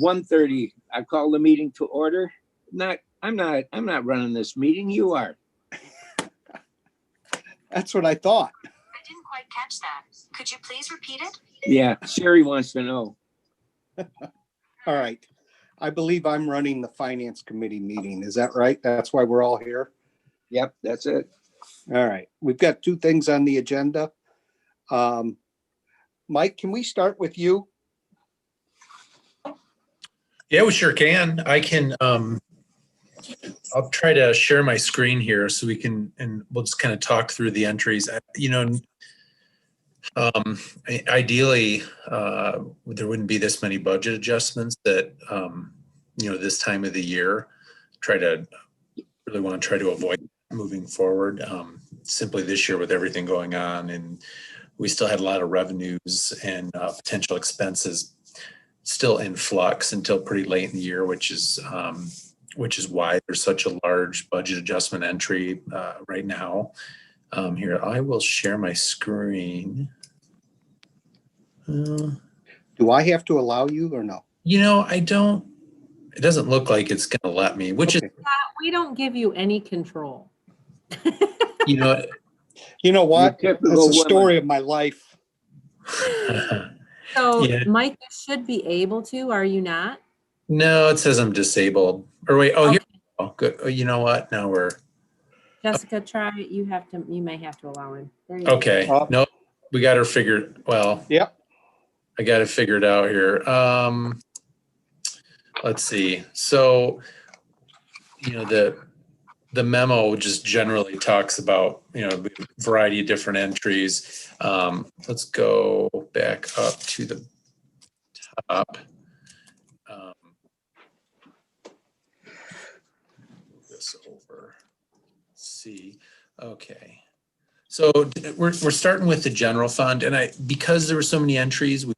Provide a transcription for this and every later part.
1:30. I call the meeting to order. I'm not running this meeting. You are. That's what I thought. I didn't quite catch that. Could you please repeat it? Yeah, Sherry wants to know. All right. I believe I'm running the finance committee meeting. Is that right? That's why we're all here. Yep, that's it. All right. We've got two things on the agenda. Mike, can we start with you? Yeah, we sure can. I can, I'll try to share my screen here so we can, and we'll just kind of talk through the entries. Ideally, there wouldn't be this many budget adjustments that, this time of the year. Really want to try to avoid moving forward. Simply this year with everything going on, and we still had a lot of revenues and potential expenses still in flux until pretty late in the year, which is why there's such a large budget adjustment entry right now. Here, I will share my screen. Do I have to allow you or no? I don't. It doesn't look like it's going to let me, which Okay. is. We don't give you any control. You know what? You're That's typical the story of my life. So, Yeah. Mike, you should be able to, are you not? No, it says I'm disabled. Or wait, Okay. here. Oh, good. Oh, you know what? Now we're. Jessica, try it. You may have to allow him. There you go. Okay. No, we got her figured. Well, Yep. I got it figured out here. Let's see. So, the memo just generally talks about, a variety of different entries. Let's go back up to the top. Move this over. Let's see. Okay. So we're starting with the general fund, and because there were so many entries, we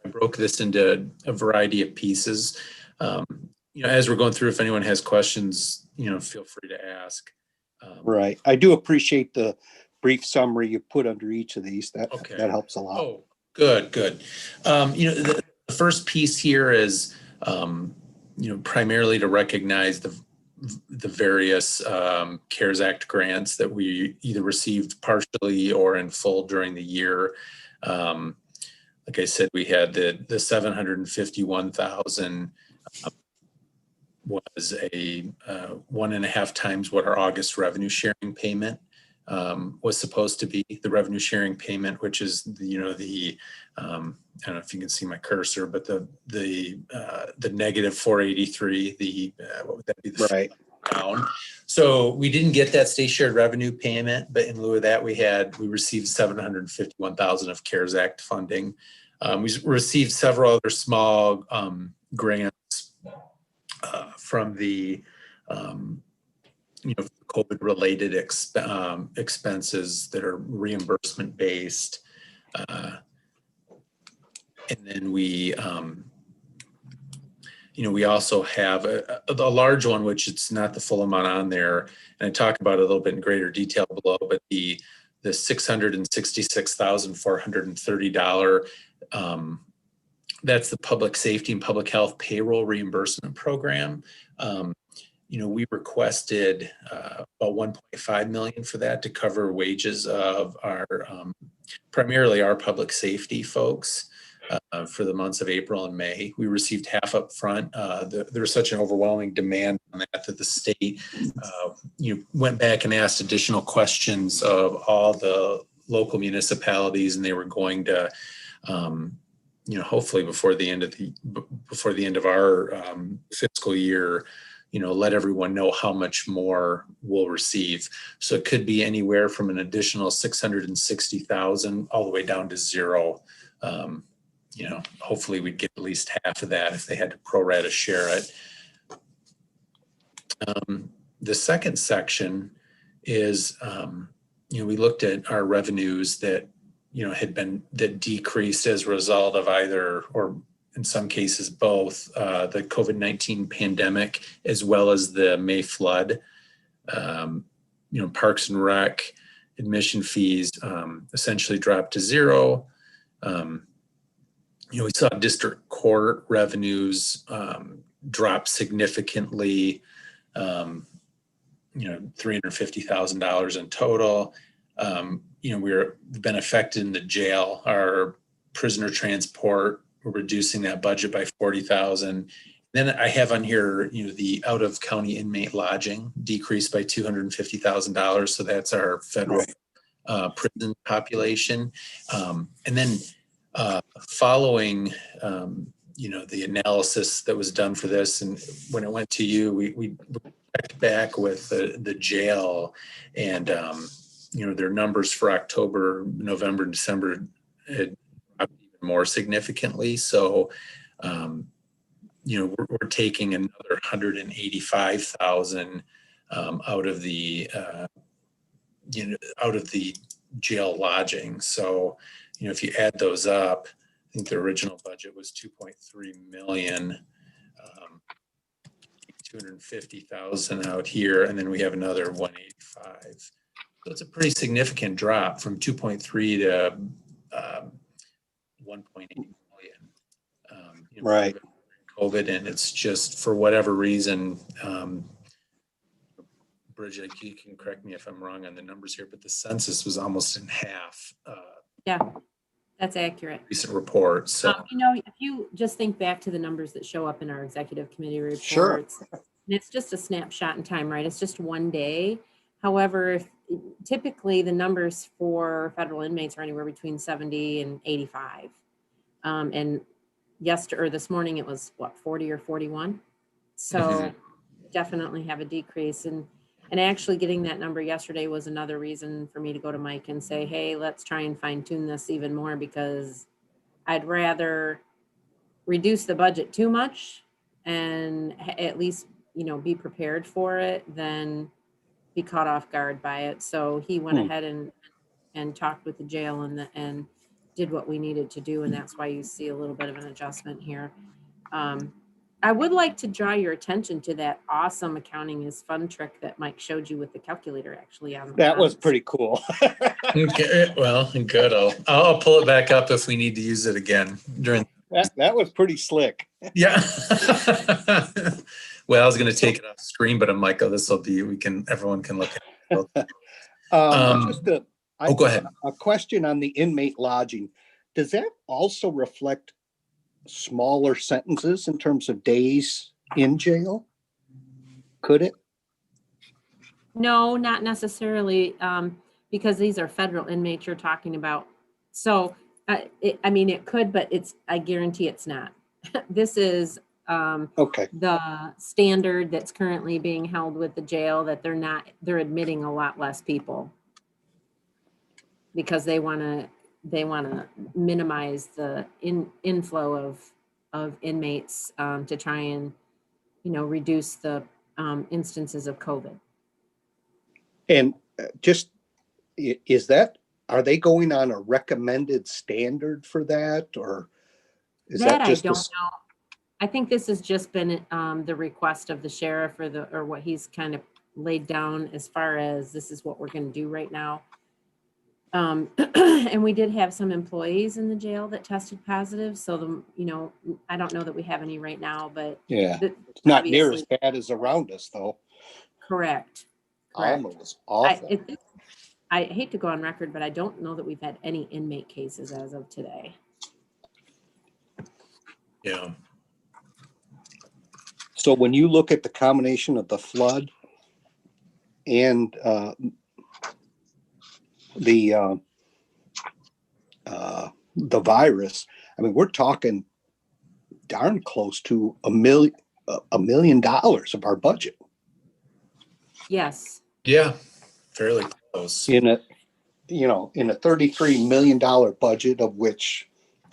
broke this into a variety of pieces. As we're going through, if anyone has questions, feel free to ask. Right. I do appreciate the brief summary you put under each of these. That helps a lot. Oh, good. The first piece here is, primarily to recognize the various CARES Act grants that we either received partially or in full during the year. Like I said, we had the 751,000 was a 1.5 times what our August revenue sharing payment was supposed to be. The revenue sharing payment, which is the I don't know if you can see my cursor, but the negative 483. What would that be? Right. Down. So we didn't get that state shared revenue payment, but in lieu of that, we received 751,000 of CARES Act funding. We received several other small grants from the COVID related expenses that are reimbursement based. And then we also have a large one, which it's not the full amount on there. And I talk about it a little bit in greater detail below, but the $666,430, that's the public safety and public health payroll reimbursement program. We requested about $1.5 million for that to cover wages of our, primarily our public safety folks. For the months of April and May. We received half up front. There was such an overwhelming demand on that the state went back and asked additional questions of all the local municipalities, and they were going to hopefully before the end of our fiscal year, let everyone know how much more we'll receive. So it could be anywhere from an additional 660,000 all the way down to zero. Hopefully we'd get at least half of that if they had to pro rata share it. The second section is, we looked at our revenues that, that decreased as a result of either, or in some cases, both the COVID-19 pandemic, as well as the May flood. Parks and Rec admission fees essentially dropped to zero. we saw district court revenues drop significantly, $350,000 in total. We've been affected in the jail. Our prisoner transport, we're reducing that budget by 40,000. Then I have on here, the out of county inmate lodging decreased by $250,000. So that's our federal prison population. And then following, the analysis that was done for this, and when it went to you, we checked back with the jail, and their numbers for October, November, December had dropped even more significantly. So, we're taking another 185,000 out of the jail lodging. So, if you add those up, I think the original budget was 2.3 million, 250,000 out here, and then we have another 185. So it's a pretty significant drop from 2.3 to 1.8 million. Right. COVID, and it's just for whatever reason, Bridget, you can correct me if I'm wrong on the numbers here, but the census was almost in half. Yeah, that's accurate. Recent report. So If you just think back to the numbers that show up in our executive committee reports, Sure. and it's just a snapshot in time, right? It's just one day. However, typically the numbers for federal inmates are anywhere between 70 and 85. And this morning it was 40 or 41. So definitely have a decrease. And actually getting that number yesterday was another reason for me to go to Mike and say, hey, let's try and fine tune this even more, because I'd rather reduce the budget too much and at least, be prepared for it than be caught off guard by it. So he went ahead and talked with the jail and did what we needed to do. And that's why you see a little bit of an adjustment here. I would like to draw your attention to that awesome accounting is fun trick that Mike showed you with the calculator actually on the That was front. pretty cool. okay, well, good. I'll pull it back up if we need to use it again during. That was pretty slick. Yeah. Well, I was going to take it off screen, but I'm like, oh, this will be. Everyone can look at it. Go ahead. A question on the inmate lodging. Does that also reflect smaller sentences in terms of days in jail? Could it? No, not necessarily, because these are federal inmates you're talking about. So, it could, but I guarantee it's not. This is Okay. the standard that's currently being held with the jail, that they're admitting a lot less people because they want to minimize the inflow of inmates to try and, reduce the instances of COVID. And are they going on a recommended standard for that, or is that just I don't know. I think this has just been the request of the sheriff or what he's kind of laid down as far as this is what we're going to do right now. And we did have some employees in the jail that tested positive. So I don't know that we have any right now, but yeah, it's not near as bad as around us though. Correct. Almost awful. I hate to go on record, but I don't know that we've had any inmate cases as of today. Yeah. So when you look at the combination of the flood and the virus, we're talking darn close to $1 million of our budget. Yes. Yeah. Fairly close. In a $33 million budget, of which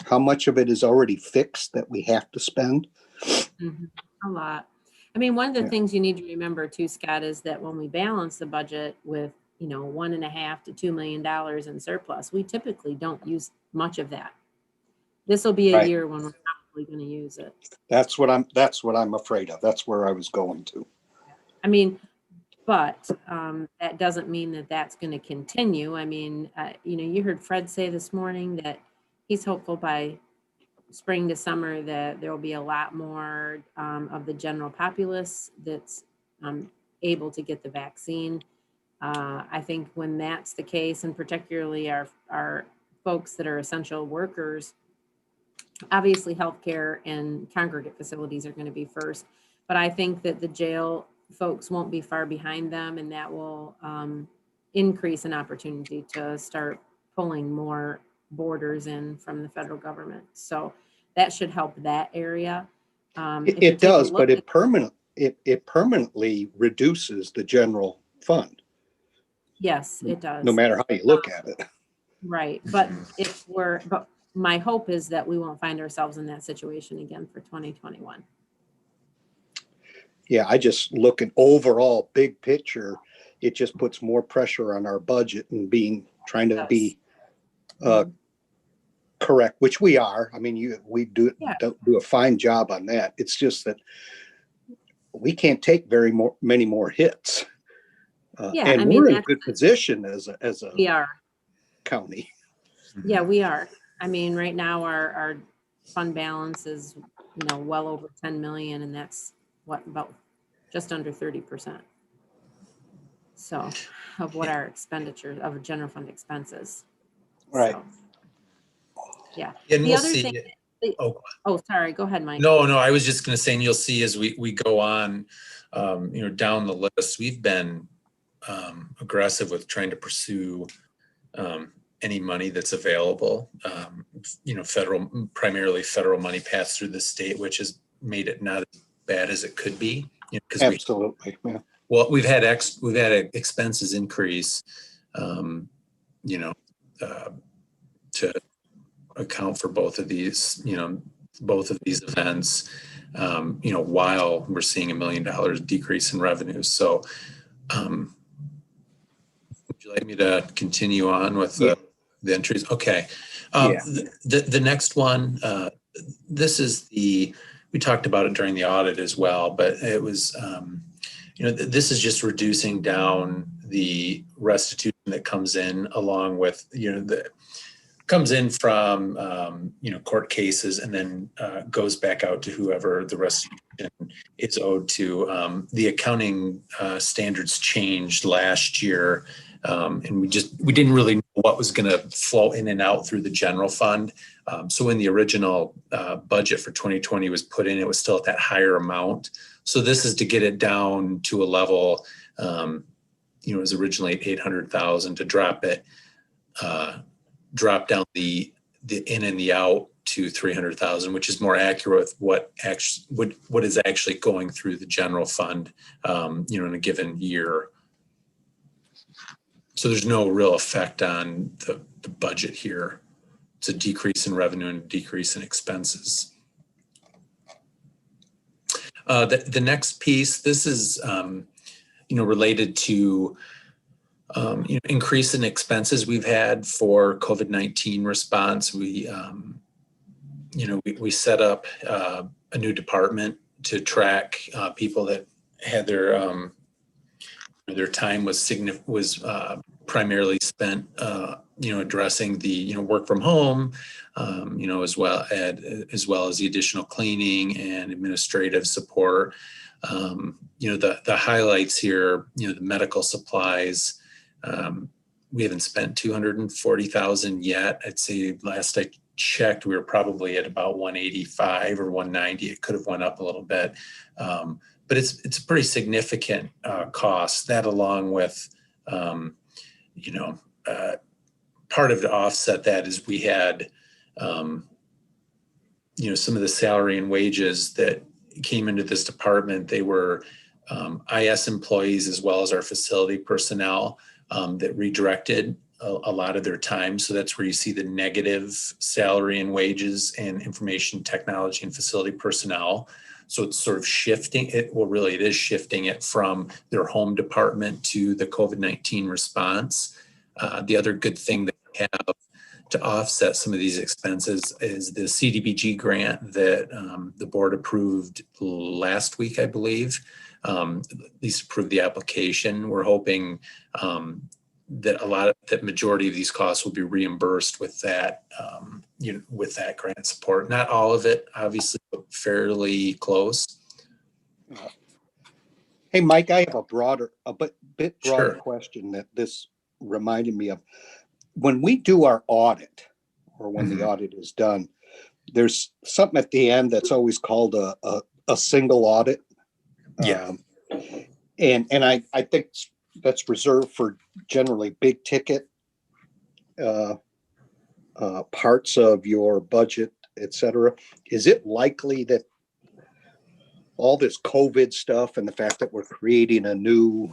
how much of it is already fixed that we have to spend? Mm-hmm. A lot. One of the things you need to remember too, Scott, is that when we balance the budget with, $1.5 to $2 million in surplus, we typically don't use much of that. This will be a year when we're probably going to use it. That's what I'm afraid of. That's where I was going to. But that doesn't mean that that's going to continue. You heard Fred say this morning that he's hopeful by spring to summer that there will be a lot more of the general populace that's able to get the vaccine. I think when that's the case, and particularly our folks that are essential workers, obviously healthcare and congregate facilities are going to be first, but I think that the jail folks won't be far behind them, and that will increase an opportunity to start pulling more borders in from the federal government. So that should help that area. If you It take a does, look but at- it permanently reduces the general fund, yes, it does. no matter how you look at it. Right, but but my hope is that we won't find ourselves in that situation again for 2021. Yeah, I just look at overall big picture, it just puts more pressure on our budget and trying to be correct, which we are. I mean, we do a fine job on that. It's just that we can't take many more hits. And I mean, we're in a good position as a we are. county. Yeah, we are. I mean, right now our fund balance is, well over 10 million, and that's about just under 30%. So of what our expenditures of general fund expenses. Right. So, yeah. And The we'll other see. thing, Oh, sorry, go ahead, Mike. no, I was just going to say, and you'll see as we go on, down the list, we've been aggressive with trying to pursue any money that's available. Primarily federal money passed through the state, which has made it not as bad as it could be. Absolutely. Yeah. Well, we've had expenses increase, to account for both of these events, while we're seeing $1 million decrease in revenues. So, would you like me to continue on with the entries? Okay. The next one, we talked about it during the audit as well, but it was, this is just reducing down the restitution that comes in along with, comes in from, court cases and then goes back out to whoever the restitution is owed to. The accounting standards changed last year, and we didn't really know what was going to flow in and out through the general fund. So when the original budget for 2020 was put in, it was still at that higher amount. So this is to get it down to a level, it was originally 800,000 to drop down the in and the out to 300,000, which is more accurate with what is actually going through the general fund, in a given year. So there's no real effect on the budget here. It's a decrease in revenue and a decrease in expenses. The next piece, this is, related to increase in expenses we've had for COVID-19 response. We set up a new department to track people that had their time was primarily spent, addressing the work from home, as well as the additional cleaning and administrative support. The highlights here, the medical supplies. We haven't spent 240,000 yet. I'd say last I checked, we were probably at about 185 or 190. It could have went up a little bit, but it's a pretty significant cost. That along with, part of to offset that is we had, some of the salary and wages that came into this department. They were IS employees as well as our facility personnel that redirected a lot of their time. So that's where you see the negative salary and wages and information technology and facility personnel. So it's sort of shifting it. Well, really it is shifting it from their home department to the COVID-19 response. The other good thing that we have to offset some of these expenses is the CDBG grant that the board approved last week, I believe. At least approved the application. We're hoping that majority of these costs will be reimbursed with that, with that grant support. Not all of it, obviously, but fairly close. Hey, Mike, I have a bit broader Sure. question that this reminded me of. When we do our audit, or when the Mhm. audit is done, there's something at the end that's always called a single audit. Yeah. And I think that's reserved for generally big ticket parts of your budget, et cetera. Is it likely that all this COVID stuff and the fact that we're creating a new,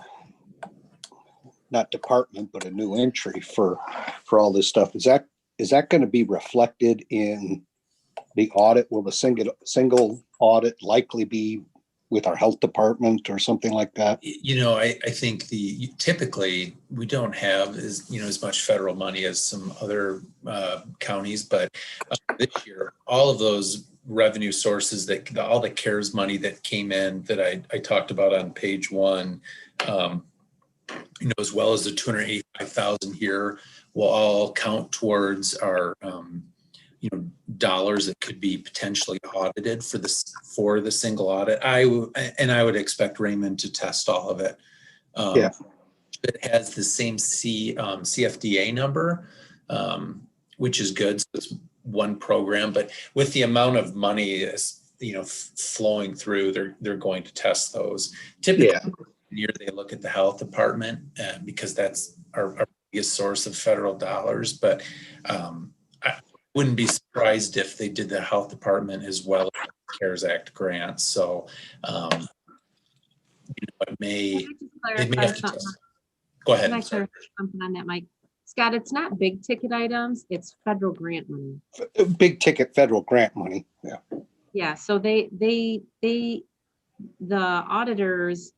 not department, but a new entry for all this stuff, is that going to be reflected in the audit? Will the single audit likely be with our health department or something like that? I think typically we don't have as much federal money as some other counties, but this year, all of those revenue sources all the CARES money that came in that I talked about on page 1, as well as the 285,000 here will all count towards our, dollars that could be potentially audited for the single audit. I would expect Raymond to test all of it. Yeah. It has the same CFDA number, which is good. So it's one program, but with the amount of money, flowing through, they're going to test those. Typically, year they look at the health department because that's our biggest source of federal dollars. But I wouldn't be surprised if they did the health department as well as the CARES Act grants. So it may have to test. Go ahead. Can I clarify something on that, Mike? Scott, it's not big ticket items, it's federal grant money. Big ticket federal grant money. Yeah. Yeah, so the auditors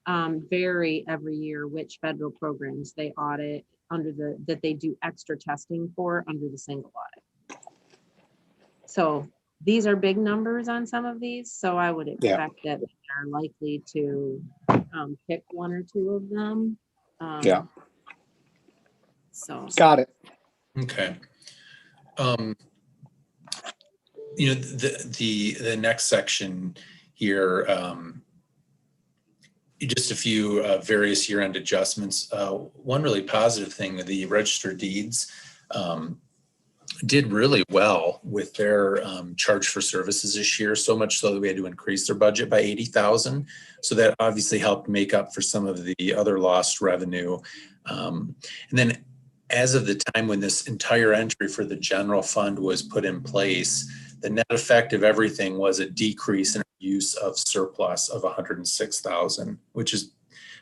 vary every year which federal programs they audit that they do extra testing for under the single audit. So these are big numbers on some of these, so I would expect that they're likely to pick one or two of them. So Got it. Okay. The next section here, just a few various year-end adjustments. One really positive thing, the Register of Deeds did really well with their charge for services this year, so much so that we had to increase their budget by $80,000. So that obviously helped make up for some of the other lost revenue. And then as of the time when this entire entry for the general fund was put in place, the net effect of everything was a decrease in use of surplus of $106,000, which is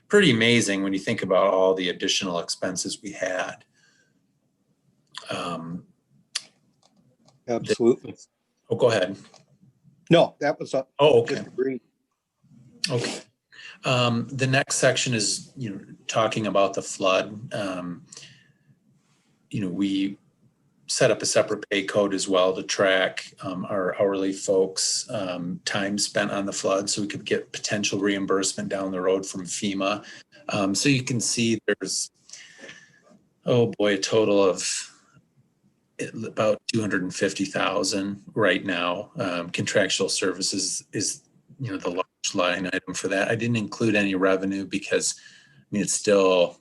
pretty amazing when you think about all the additional expenses we had. Absolutely. Go ahead. No, that was up. Oh, okay. Just agreed. Okay. The next section is, talking about the flood. We set up a separate pay code as well to track our hourly folks' time spent on the flood, so we could get potential reimbursement down the road from FEMA. So you can see there's, a total of about 250,000 right now. Contractual services is, the large line item for that. I didn't include any revenue because, it's still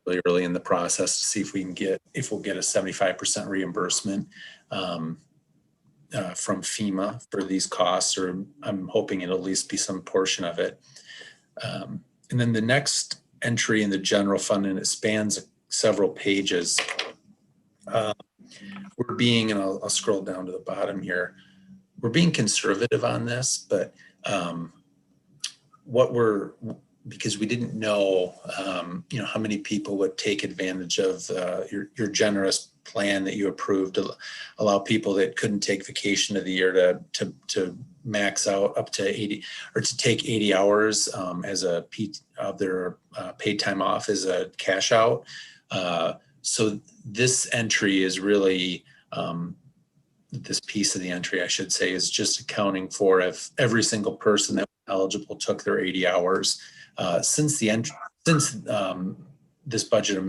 really early in the process to see if we'll get a 75% reimbursement from FEMA for these costs, or I'm hoping it'll at least be some portion of it. And then the next entry in the general fund, and it spans several pages. We're being, and I'll scroll down to the bottom here, we're being conservative on this, but because we didn't know, how many people would take advantage of your generous plan that you approved to allow people that couldn't take vacation of the year to max out up to 80, or to take 80 hours as of their paid time off as a cash out. So this entry is really, this piece of the entry, I should say, is just accounting for if every single person that was eligible took their 80 hours. Since this budget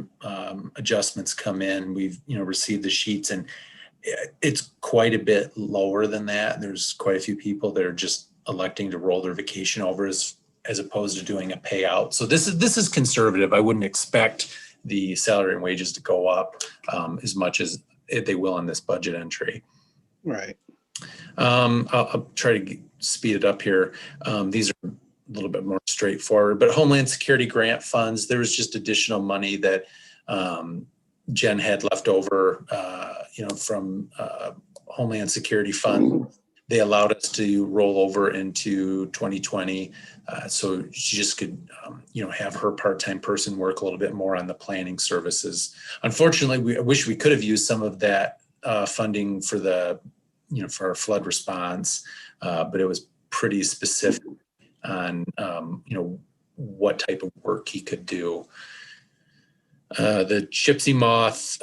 adjustments come in, we've, received the sheets, and it's quite a bit lower than that. There's quite a few people that are just electing to roll their vacation over as opposed to doing a payout. So this is conservative. I wouldn't expect the salary and wages to go up as much as they will in this budget entry. Right. I'll try to speed it up here. These are a little bit more straightforward, but Homeland Security grant funds, there was just additional money that Jen had left over, from Homeland Security Fund. They allowed us to roll over into 2020. So she just could, have her part-time person work a little bit more on the planning services. Unfortunately, I wish we could have used some of that funding for for our flood response, but it was pretty specific on, what type of work he could do. The gypsy moth,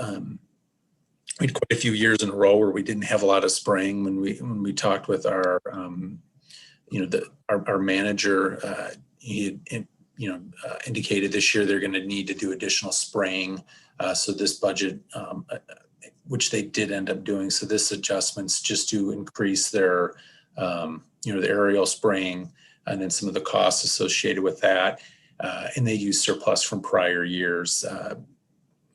we had quite a few years in a row where we didn't have a lot of spraying. When we talked with our, our manager, he had, indicated this year they're going to need to do additional spraying. So this budget, which they did end up doing. So this adjustment's just to increase their, the aerial spraying and then some of the costs associated with that. And they use surplus from prior years.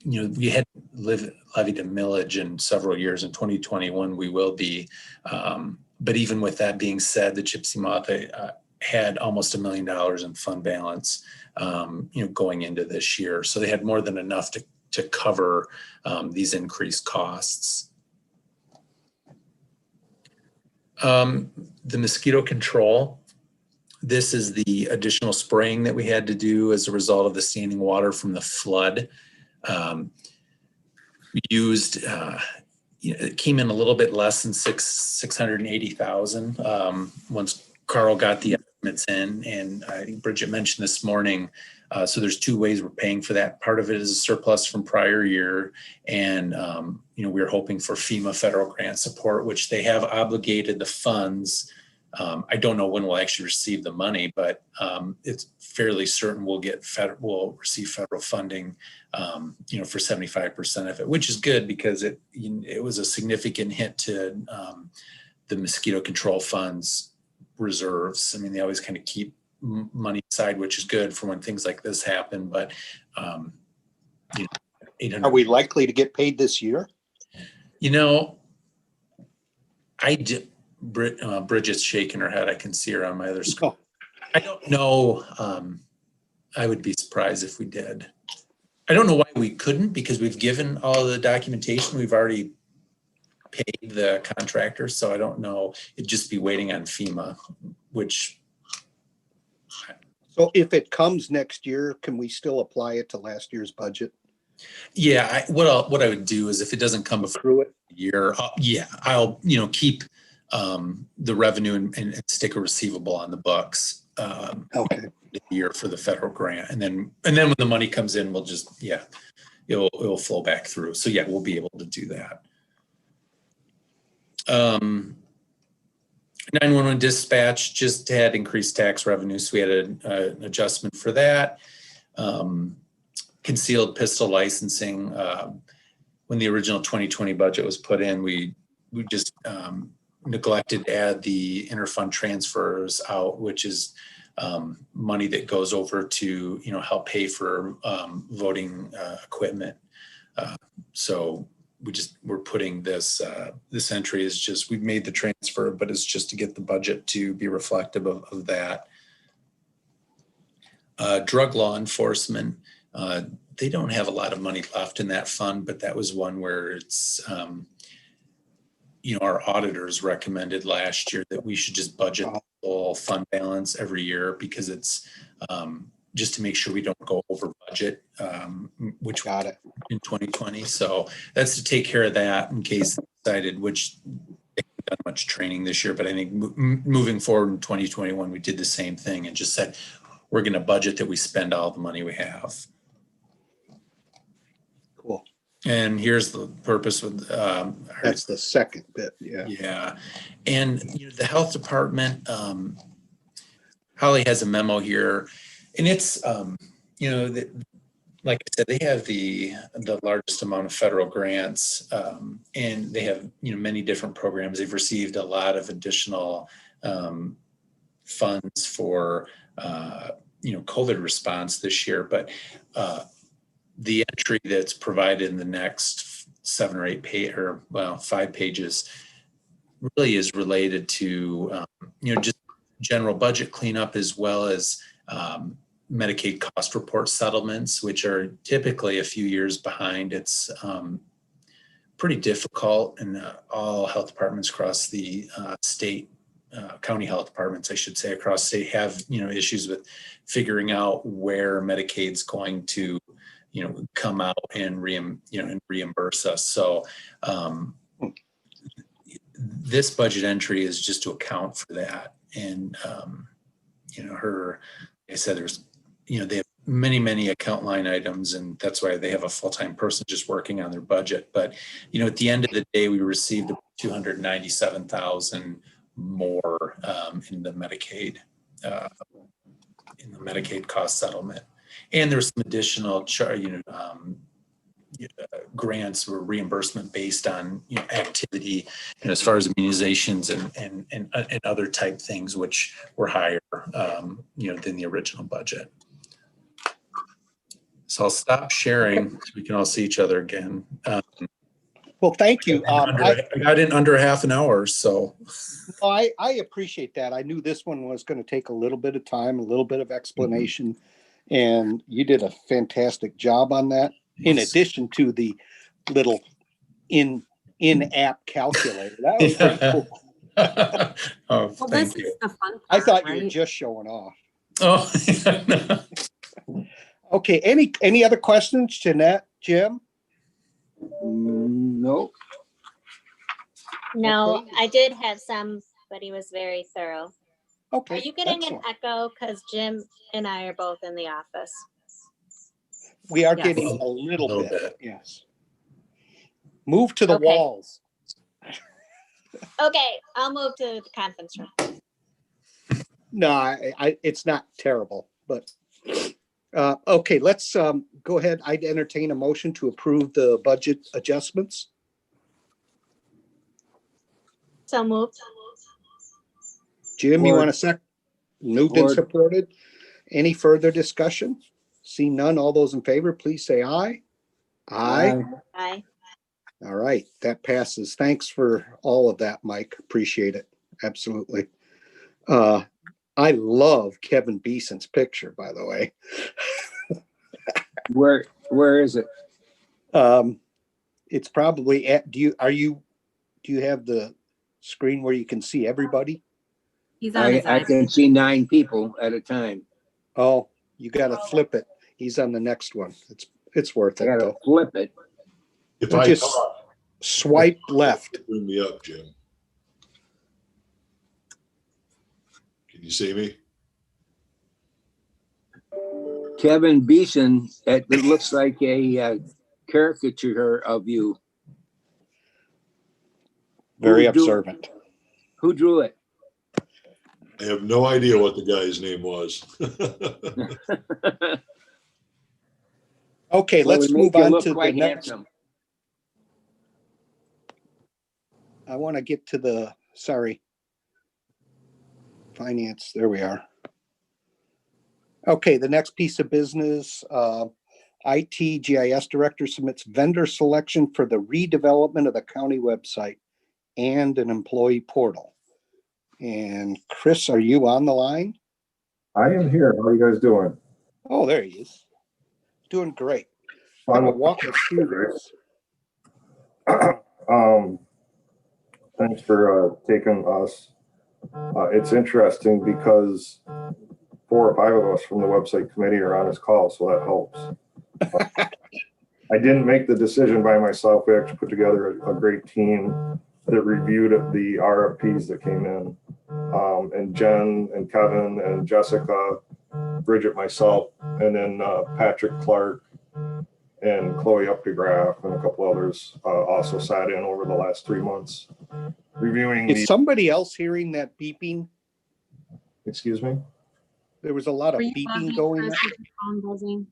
We had levied a millage in several years. In 2021, we will be. But even with that being said, the Gypsy Moth had almost $1 million in fund balance, going into this year. So they had more than enough to cover these increased costs. The mosquito control. This is the additional spraying that we had to do as a result of the standing water from the flood. We used, it came in a little bit less than 680,000 once Carl got the estimates in, and I think Bridget mentioned this morning. So there's two ways we're paying for that. Part of it is a surplus from prior year, and we're hoping for FEMA federal grant support, which they have obligated the funds. I don't know when we'll actually receive the money, but it's fairly certain we'll receive federal funding, for 75% of it, which is good because it was a significant hit to the mosquito control funds reserves. I mean, they always kind of keep money aside, which is good for when things like this happen. But 800. Are we likely to get paid this year? Bridget's shaking her head. I can see her on my other screen. Oh, I don't know. I would be surprised if we did. I don't know why we couldn't, because we've given all the documentation. We've already paid the contractor. So I don't know. It'd just be waiting on FEMA, which. so if it comes next year, can we still apply it to last year's budget? Yeah. What I would do is if it doesn't come through it a year, I'll keep the revenue and stick a receivable on the books. Okay. A year for the federal grant, and then when the money comes in, we'll just it'll flow back through. So we'll be able to do that. 911 dispatch just had increased tax revenue, so we had an adjustment for that. Concealed pistol licensing. When the original 2020 budget was put in, we just neglected to add the interfund transfers out, which is money that goes over to help pay for voting equipment. So we're putting this entry is just, we've made the transfer, but it's just to get the budget to be reflective of that. Drug law enforcement, they don't have a lot of money left in that fund, but that was one where it's our auditors recommended last year that we should just budget the full fund balance every year, because it's just to make sure we don't go over budget, which Got it. in 2020. So that's to take care of that in case they decided, which they haven't done much training this year, but I think moving forward in 2021, we did the same thing and just said, we're going to budget that we spend all the money we have. Cool. And here's the purpose with That's the second bit. Yeah. yeah. And the health department, Holly has a memo here, and it's like I said, they have the largest amount of federal grants, and they have, many different programs. They've received a lot of additional funds for, COVID response this year. But the entry that's provided in the next 7 or 8 5 pages really is related to, just general budget cleanup, as well as Medicaid cost report settlements, which are typically a few years behind. It's pretty difficult, and all health departments across the state, county health departments, I should say, across state have, issues with figuring out where Medicaid's going to, come out and reimburse us. So this budget entry is just to account for that. And, like I said, there's, they have many account line items, and that's why they have a full-time person just working on their budget. But, at the end of the day, we received 297,000 more in the Medicaid cost settlement. And there's some additional grants or reimbursement based on activity, as far as immunizations and other type things, which were higher than the original budget. So I'll stop sharing so we can all see each other again. Well, thank you. I got in under half an hour, so. I appreciate that. I knew this one was going to take a little bit of time, a little bit of explanation, and you did a fantastic job on that. In addition to the little in-app calculator, that was pretty cool. Oh, Well, thank this you. is the fun part, I thought you were right? just showing off. Oh, Okay, any other questions, Jeanette, Jim? No, No, Okay. I did have some, but he was very thorough. Okay. Are you getting excellent. an echo? Because Jim and I are both in the office. We are Yes. getting a little Little bit, bit. yes. Move to the Okay. walls. Okay, I'll move to the conference room. No, it's not terrible, but, okay, let's, go ahead. I'd entertain a motion to approve the budget adjustments. So moved. Jim, you want a Support. sec? Moved and Support. supported. Any further discussion? See none. All those in favor, please say aye. Aye. Aye. All right, that passes. Thanks for all of that, Mike. Appreciate it. Absolutely. I love Kevin Beeson's picture, by the way. where is it? It's probably at, do you have the screen where you can see everybody? He's on his I iPad. can see 9 people at a time. Oh, you gotta flip it. He's on the next one. It's worth I it gotta though. flip it. If I Just talk, swipe left. bring me up, Jim. Can you see me? Kevin Beeson, it looks like a caricature of you. Very Who drew- observant. Who drew it? I have no idea what the guy's name was. Okay, Well, let's we make move you on look to the quite next. handsome. I want to get to the, sorry. Finance, there we are. Okay, the next piece of business, IT GIS director submits vendor selection for the redevelopment of the county website and an employee portal. And Chris, are you on the line? I am here. How are you guys doing? Oh, there he is. Doing great. Fun. Walk us through this. Thanks for taking us. It's interesting because 4 or 5 of us from the website committee are on this call, so that helps. I didn't make the decision by myself. We actually put together a great team that reviewed the RFPs that came in. And Jen and Kevin and Jessica, Bridget, myself, and then Patrick Clark and Chloe Updegraff and a couple others also sat in over the last 3 months reviewing Is the, somebody else hearing that beeping? excuse me? There was a lot of Were you beeping buzzing, going on. Chris? Is your phone buzzing?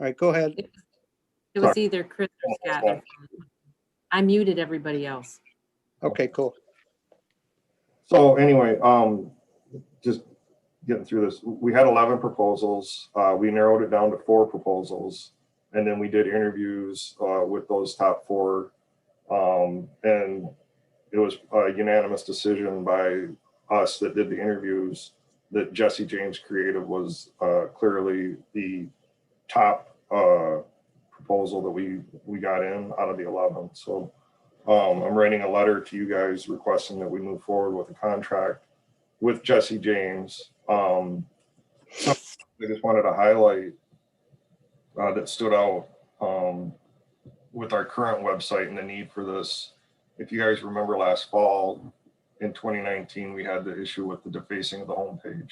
right, go ahead. It was either Chris or Scott. I muted everybody else. Okay, cool. So anyway, just getting through this, we had 11 proposals. We narrowed it down to 4 proposals, and then we did interviews with those top 4. And it was a unanimous decision by us that did the interviews that Jesse James Creative was clearly the top proposal that we got in out of the 11. So I'm writing a letter to you guys requesting that we move forward with a contract with Jesse James. I just wanted to highlight that stood out with our current website and the need for this. If you guys remember last fall in 2019, we had the issue with the defacing of the homepage.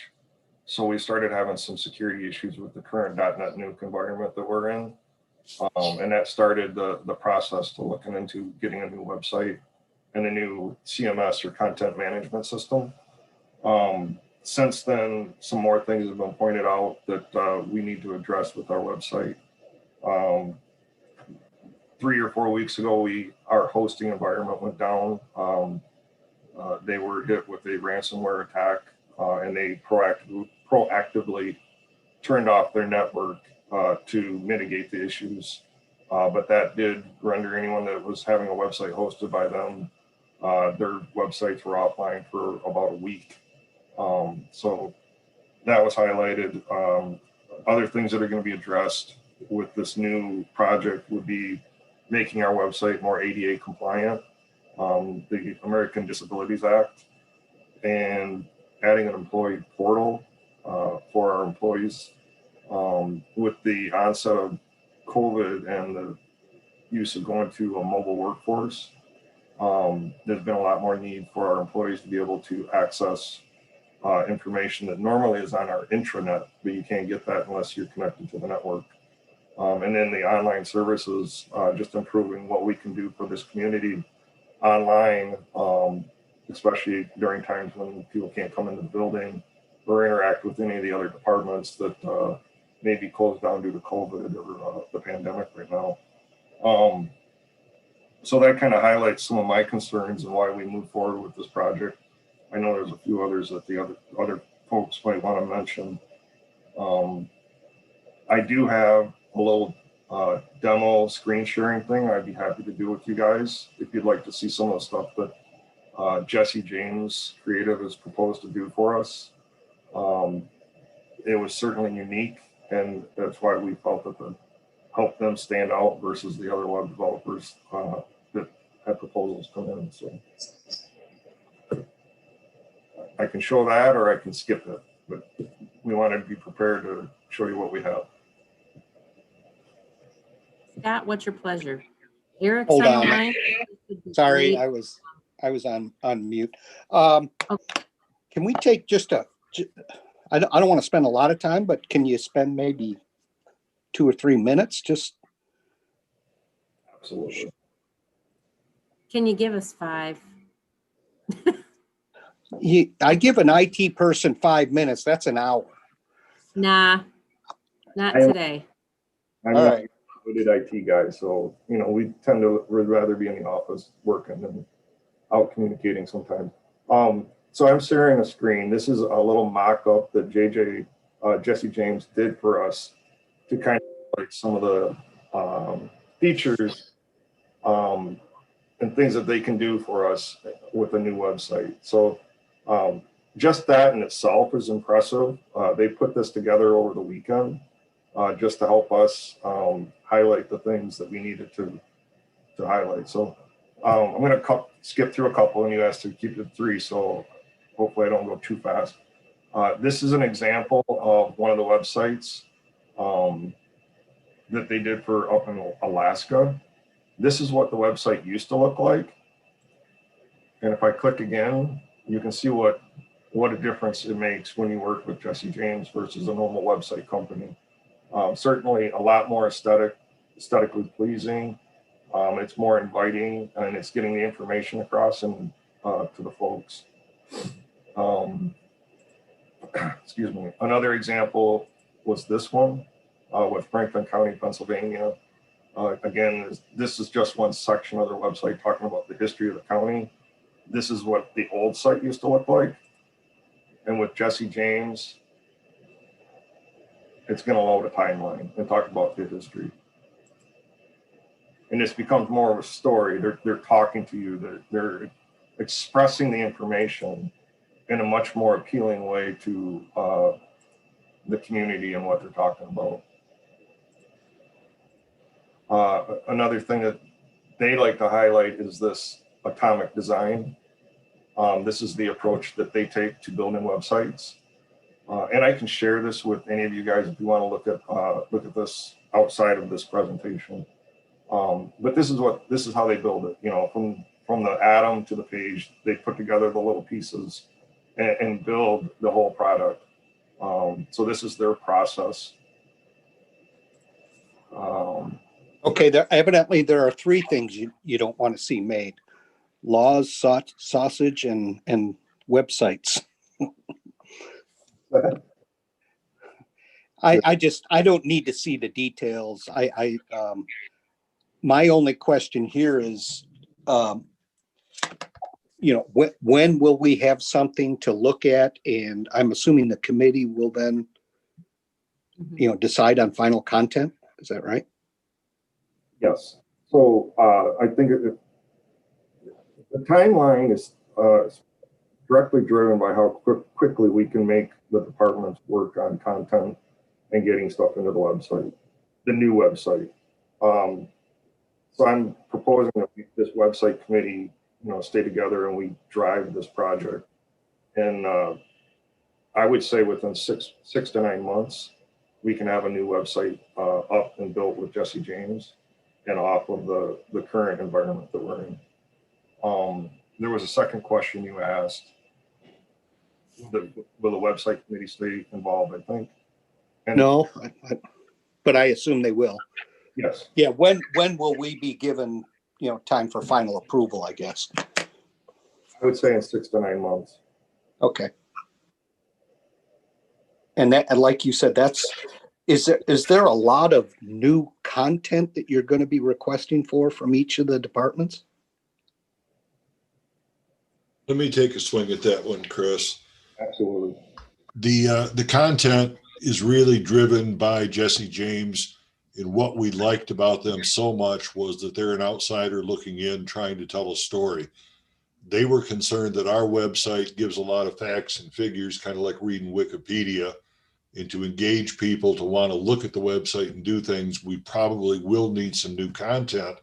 So we started having some security issues with the current .NET Nuke environment that we're in. And that started the process to looking into getting a new website and a new CMS or content management system. Since then, some more things have been pointed out that we need to address with our website. 3 or 4 weeks ago, our hosting environment went down. They were hit with a ransomware attack, and they proactively turned off their network to mitigate the issues. But that did render anyone that was having a website hosted by them, their websites were offline for about a week. So that was highlighted. Other things that are going to be addressed with this new project would be making our website more ADA compliant, the American Disabilities Act, and adding an employee portal for our employees. With the onset of COVID and the use of going to a mobile workforce, there's been a lot more need for our employees to be able to access information that normally is on our intranet, but you can't get that unless you're connected to the network. And then the online services, just improving what we can do for this community online, especially during times when people can't come into the building or interact with any of the other departments that may be closed down due to COVID or the pandemic right now. So that kind of highlights some of my concerns and why we move forward with this project. I know there's a few others that the other folks might want to mention. I do have a little demo screen sharing thing I'd be happy to do with you guys if you'd like to see some of the stuff that Jesse James Creative has proposed to do for us. It was certainly unique, and that's why we felt that to help them stand out versus the other web developers that had proposals come in. So I can show that or I can skip it, but we wanted to be prepared to show you what we have. Scott, what's your pleasure? Eric's Hold on on. the line. Sorry, Great. I was on mute. Can we take just I don't want to spend a lot of time, but can you spend maybe 2 or 3 minutes? Just Absolutely. Can you give us 5? I give an IT person 5 minutes. That's an hour. Nah, not I am- today. I'm All not right. a good IT guy, so we tend to would rather be in the office working than out communicating sometimes. So I'm sharing a screen. This is a little mock-up that Jesse James did for us to kind of like some of the features and things that they can do for us with a new website. So just that in itself is impressive. They put this together over the weekend just to help us highlight the things that we needed to highlight. So I'm going to skip through a couple, and you asked to keep it 3, so hopefully I don't go too fast. This is an example of one of the websites that they did for up in Alaska. This is what the website used to look like. And if I click again, you can see what a difference it makes when you work with Jesse James versus a normal website company. Certainly a lot more aesthetically pleasing. It's more inviting, and it's getting the information across and to the folks. Excuse me. Another example was this one. with Franklin County, Pennsylvania. Again, this is just one section of their website talking about the history of the county. This is what the old site used to look like. And with Jesse James, it's going to load a timeline and talk about the history. And this becomes more of a story. They're talking to you. They're expressing the information in a much more appealing way to the community and what they're talking about. Another thing that they like to highlight is this atomic design. This is the approach that they take to building websites. And I can share this with any of you guys if you want to look at this outside of this presentation. But this is how they build it. You know, from the atom to the page, they put together the little pieces and build the whole product. So this is their process. Okay, evidently there are three things you don't want to see made: laws, sausage, and websites. I don't need to see the details. My only question here is, you know, when will we have something to look at? And I'm assuming the committee will then, you know, decide on final content. Is that right? Yes. So I think the timeline is directly driven by how quickly we can make the departments work on content and getting stuff into the website, the new website. So I'm proposing that this website committee, you know, stay together and we drive this project. And I would say within six to 9 months, we can have a new website up and built with Jesse James and off of the current environment that we're in. There was a second question you asked. Will the website committee stay involved, I think? And No, but I assume they will. yes. Yeah, when will we be given, you know, time for final approval, I guess? I would say in 6 to 9 months. Okay. And that, and like you said, is there a lot of new content that you're going to be requesting from each of the departments? Let me take a swing at that one, Chris. Absolutely. The content is really driven by Jesse James, and what we liked about them so much was that they're an outsider looking in, trying to tell a story. They were concerned that our website gives a lot of facts and figures, kind of like reading Wikipedia, and to engage people to want to look at the website and do things. We probably will need some new content,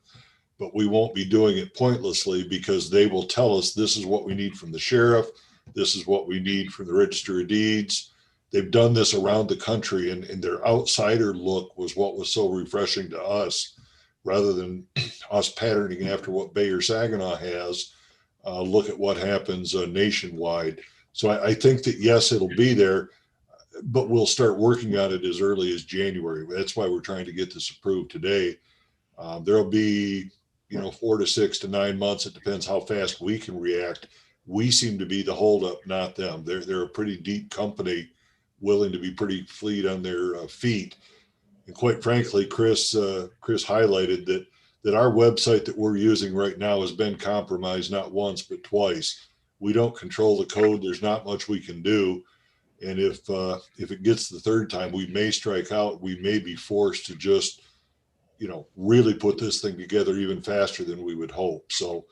but we won't be doing it pointlessly, because they will tell us this is what we need from the sheriff. This is what we need from the Register of Deeds. They've done this around the country, and their outsider look was what was so refreshing to us, rather than us patterning after what Bayer Saginaw has. Look at what happens nationwide. So I think that, yes, it'll be there, but we'll start working on it as early as January. That's why we're trying to get this approved today. There'll be, 4 to 6 to 9 months. It depends how fast we can react. We seem to be the holdup, not them. They're a pretty deep company, willing to be pretty fleet on their feet. And quite frankly, Chris highlighted that our website that we're using right now has been compromised not once but twice. We don't control the code. There's not much we can do. And if it gets the third time, we may strike out. We may be forced to just, really put this thing together even faster than we would hope. So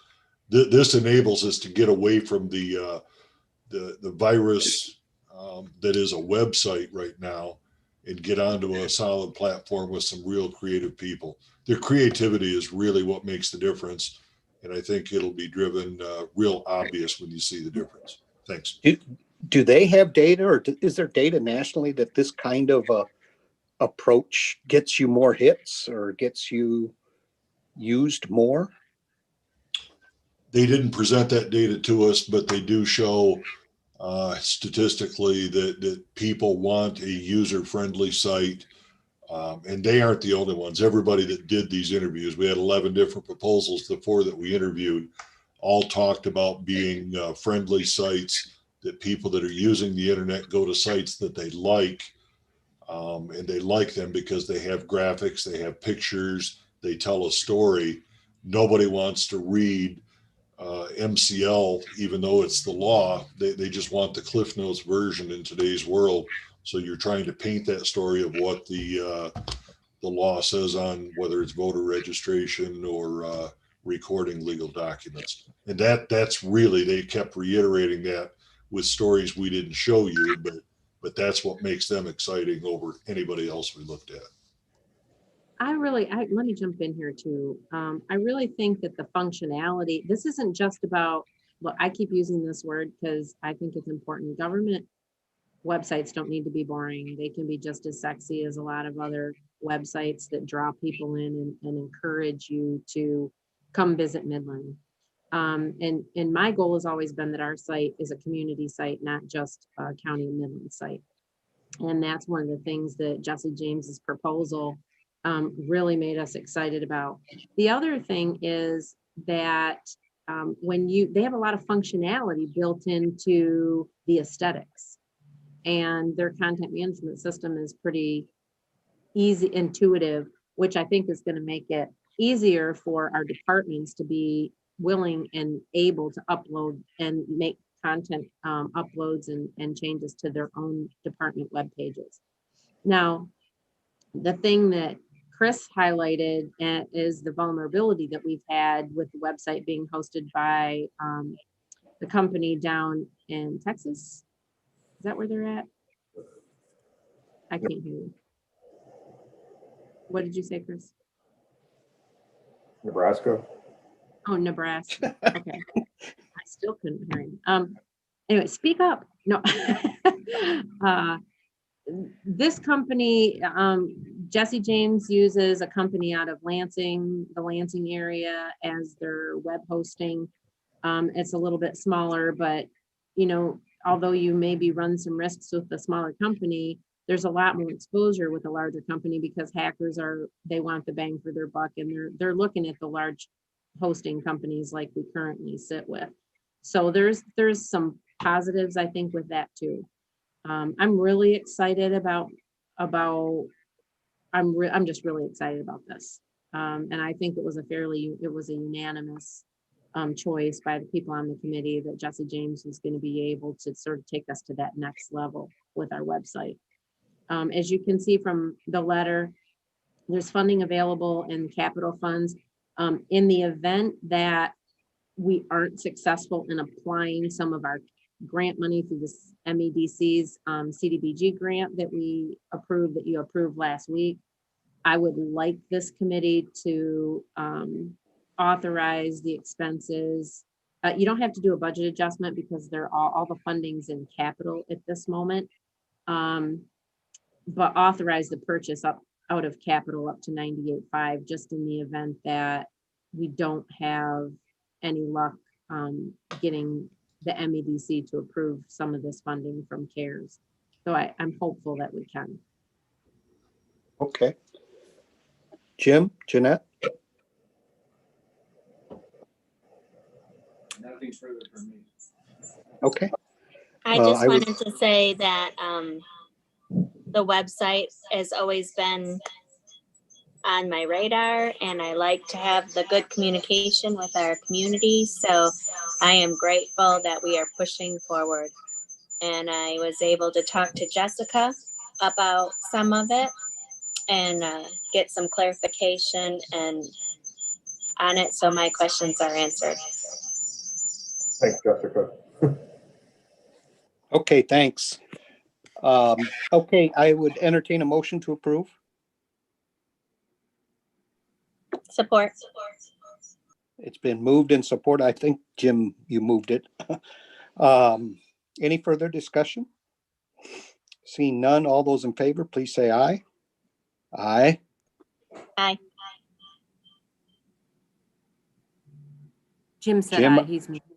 this enables us to get away from the virus that is a website right now, and get onto a solid platform with some real creative people. Their creativity is really what makes the difference. And I think it'll be driven real obvious when you see the difference. Thanks. Do they have data, or is there data nationally that this kind of approach gets you more hits or gets you used more? They didn't present that data to us, but they do show statistically that people want a user-friendly site. And they aren't the only ones. Everybody that did these interviews, we had 11 different proposals. The 4 that we interviewed all talked about being friendly sites, that people that are using the internet go to sites that they like. And they like them because they have graphics, they have pictures, they tell a story. Nobody wants to read MCL, even though it's the law. They just want the Cliff Notes version in today's world. So you're trying to paint that story of what the law says on whether it's voter registration or recording legal documents. And that's really, they kept reiterating that with stories we didn't show you, but that's what makes them exciting over anybody else we looked at. Let me jump in here too. I really think that the functionality, this isn't just about, well, I keep using this word because I think it's important. Government websites don't need to be boring. They can be just as sexy as a lot of other websites that draw people in and encourage you to come visit Midland. And my goal has always been that our site is a community site, not just a County of Midland site. And that's one of the things that Jesse James's proposal really made us excited about. The other thing is that they have a lot of functionality built into the aesthetics, and their content management system is pretty easy, intuitive, which I think is going to make it easier for our departments to be willing and able to upload and make content uploads and changes to their own department web pages. Now, the thing that Chris highlighted is the vulnerability that we've had with the website being hosted by the company down in Texas. Is that where they're at? I can't hear you. What did you say, Chris? Nebraska. Oh, Nebraska. Okay. I still couldn't hear him. Anyway, speak up. No. This company, Jesse James uses a company out of Lansing, the Lansing area, as their web hosting. It's a little bit smaller, but although you maybe run some risks with the smaller company, there's a lot more exposure with a larger company because hackers they want the bang for their buck, and they're looking at the large hosting companies like we currently sit with. So there's some positives, I think, with that too. I'm really excited about I'm just really excited about this. And I think it was a unanimous choice by the people on the committee that Jesse James was going to be able to sort of take us to that next level with our website. As you can see from the letter, there's funding available in capital funds. In the event that we aren't successful in applying some of our grant money through this MEDC's CDBG grant that you approved last week, I would like this committee to authorize the expenses. You don't have to do a budget adjustment because they're all the funding's in capital at this moment. But authorize the purchase out of capital up to 98.5, just in the event that we don't have any luck getting the MEDC to approve some of this funding from CARES. So I'm hopeful that we can. Okay. Jim, Jeanette? Nothing further from me. Okay. I just I would- wanted to say that the website has always been on my radar, and I like to have the good communication with our community. So I am grateful that we are pushing forward. And I was able to talk to Jessica about some of it and get some clarification and on it, so my questions are answered. Thanks, Jessica. Okay, thanks. Okay, I would entertain a motion to approve. Support. It's been moved in support. I think, Jim, you moved it. Any further discussion? Seeing none, all those in favor, please say aye. Aye. Aye. Jim said Jim- aye. He's muted.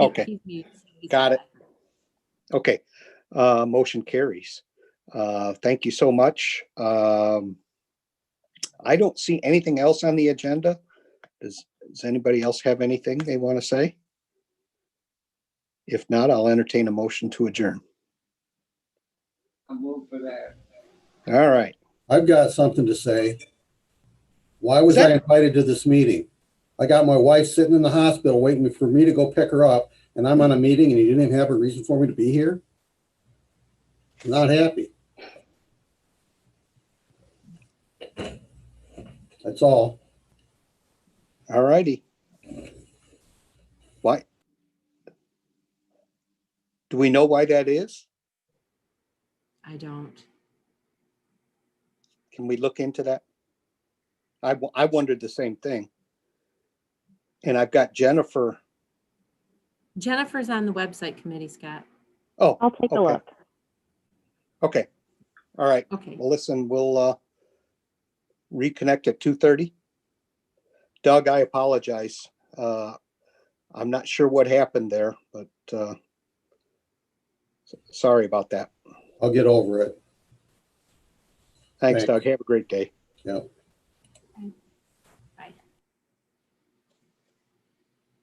Okay, He's muted. He got said it. Okay, motion carries. Thank you so much. I don't see anything else on the agenda. Does anybody else have anything they want to say? If not, I'll entertain a motion to adjourn. I'll move for that. All right. I've got something to say. Why was Is I that- invited to this meeting? I got my wife sitting in the hospital waiting for me to go pick her up, and I'm on a meeting and you didn't even have a reason for me to be here? I'm not happy. That's all. All righty. Why? Do we know why that is? I don't. Can we look into that? I wondered the same thing. And I've got Jennifer. Jennifer's on the website committee, Scott. Oh, I'll take a okay. look. Okay. All right. Okay. Well, listen, we'll reconnect at 2:30. Doug, I apologize. I'm not sure what happened there, but sorry about that. I'll get over it. Thanks, Thanks. Doug. Have a great day. Yep.